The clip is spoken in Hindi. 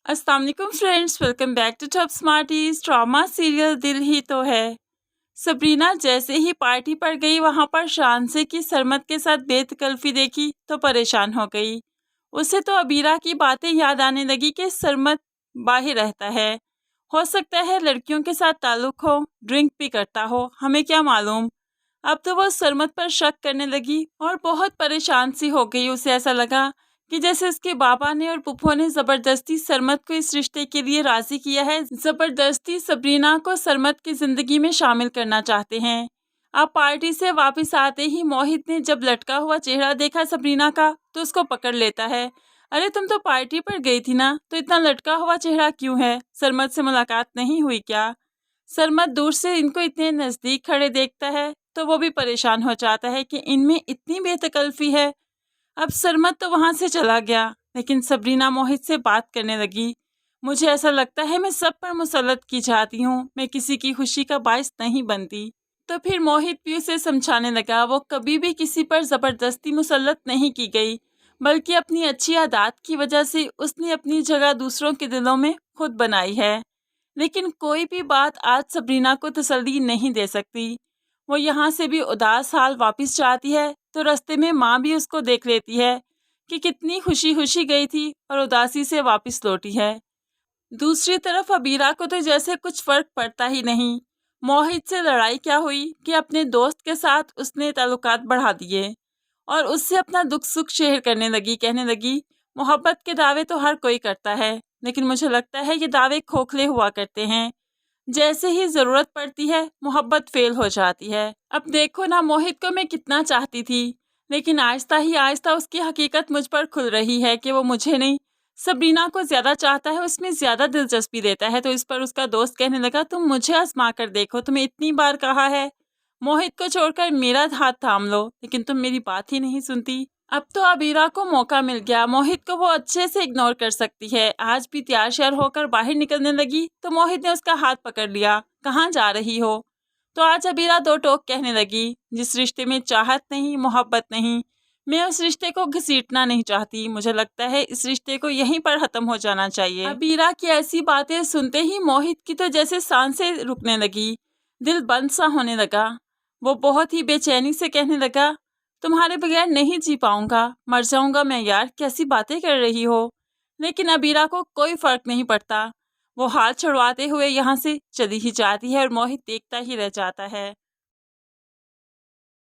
अस्सलाम वालेकुम friends, welcome back to Top Smarties. Drama serial Dil Hi तो है। सबरीना जैसे ही पार्टी पर गई वहां पर शानसे की सरमत के साथ बेतकल्फी देखी तो परेशान हो गई। उसे तो अबीरा की बातें याद आने लगी कि सरमत बाहर रहता है। हो सकता है लड़कियों के साथ ताल्लुक हो, ड्रिंक भी करता हो, हमें क्या मालूम। अब तो वो सरमत पर शक करने लगी और बहुत परेशान सी हो गई। उसे ऐसा लगा कि जैसे उसके बाबा ने और पुप्पो ने जबरदस्ती सरमत को इस रिश्ते के लिए राजी किया है, जबरदस्ती सबरीना को सरमत की जिंदगी में शामिल करना चाहते हैं। अब पार्टी से वापस आते ही मोहित ने जब लटका हुआ चेहरा देखा सबरीना का तो उसको पकड़ लेता है। अरे तुम तो पार्टी पर गई थी ना, तो इतना लटका हुआ चेहरा क्यों है? सरमत से मुलाकात नहीं हुई क्या? सरमत दूर से इनको इतने नजदीक खड़े देखता है तो वो भी परेशान हो जाता है कि इनमें इतनी बेतकल्फी है। अब सरमत तो वहां से चला गया, लेकिन सबरीना मोहित से बात करने लगी। मुझे ऐसा लगता है मैं सब पर मुसल्लत की जाती हूँ, मैं किसी की खुशी का बायस नहीं बनती। तो फिर मोहित भी उसे समझाने लगा वो कभी भी किसी पर जबरदस्ती मुसल्लत नहीं की गई, बल्कि अपनी अच्छी आदत की वजह से उसने अपनी जगह दूसरों के दिलों में खुद बनाई है। लेकिन कोई भी बात आज सबरीना को तसल्ली नहीं दे सकती। वो यहाँ से भी उदास हाल वापस जाती है तो रास्ते में माँ भी उसको देख लेती है कि कितनी खुशी खुशी गई थी और उदासी से वापस लौटी है। दूसरी तरफ अबीरा को तो जैसे कुछ फर्क पड़ता ही नहीं। मोहित से लड़ाई क्या हुई कि अपने दोस्त के साथ उसने ताल्लुकात बढ़ा दिए और उससे अपना दुख सुख शेयर करने लगी। कहने लगी मोहब्बत के दावे तो हर कोई करता है, लेकिन मुझे लगता है ये दावे खोखले हुआ करते हैं। जैसे ही ज़रूरत पड़ती है मोहब्बत फेल हो जाती है। अब देखो ना, मोहित को मैं कितना चाहती थी, लेकिन आहिस्ता ही आहिस्ता उसकी हकीकत मुझ पर खुल रही है कि वो मुझे नहीं सबरीना को ज़्यादा चाहता है, उसमें ज़्यादा दिलचस्पी देता है। तो इस पर उसका दोस्त कहने लगा तुम मुझे आजमा कर देखो, तुम्हें इतनी बार कहा है मोहित को छोड़कर मेरा हाथ थाम लो, लेकिन तुम मेरी बात ही नहीं सुनती। अब तो अबीरा को मौका मिल गया, मोहित को वो अच्छे से इग्नोर कर सकती है। आज भी तैयार श्यार होकर बाहर निकलने लगी तो मोहित ने उसका हाथ पकड़ लिया। कहाँ जा रही हो? तो आज अबीरा दो टोक कहने लगी, जिस रिश्ते में चाहत नहीं, मोहब्बत नहीं, मैं उस रिश्ते को घसीटना नहीं चाहती। मुझे लगता है इस रिश्ते को यहीं पर खत्म हो जाना चाहिए। अबीरा की ऐसी बातें सुनते ही मोहित की तो जैसे सांसें रुकने लगी, दिल बंद सा होने लगा। वो बहुत ही बेचैनी से कहने लगा तुम्हारे बगैर नहीं जी पाऊंगा, मर जाऊंगा मैं यार, कैसी बातें कर रही हो। लेकिन अबीरा को कोई फर्क नहीं पड़ता। वो हाथ छुड़वाते हुए यहाँ से चली ही जाती है और मोहित देखता ही रह जाता है।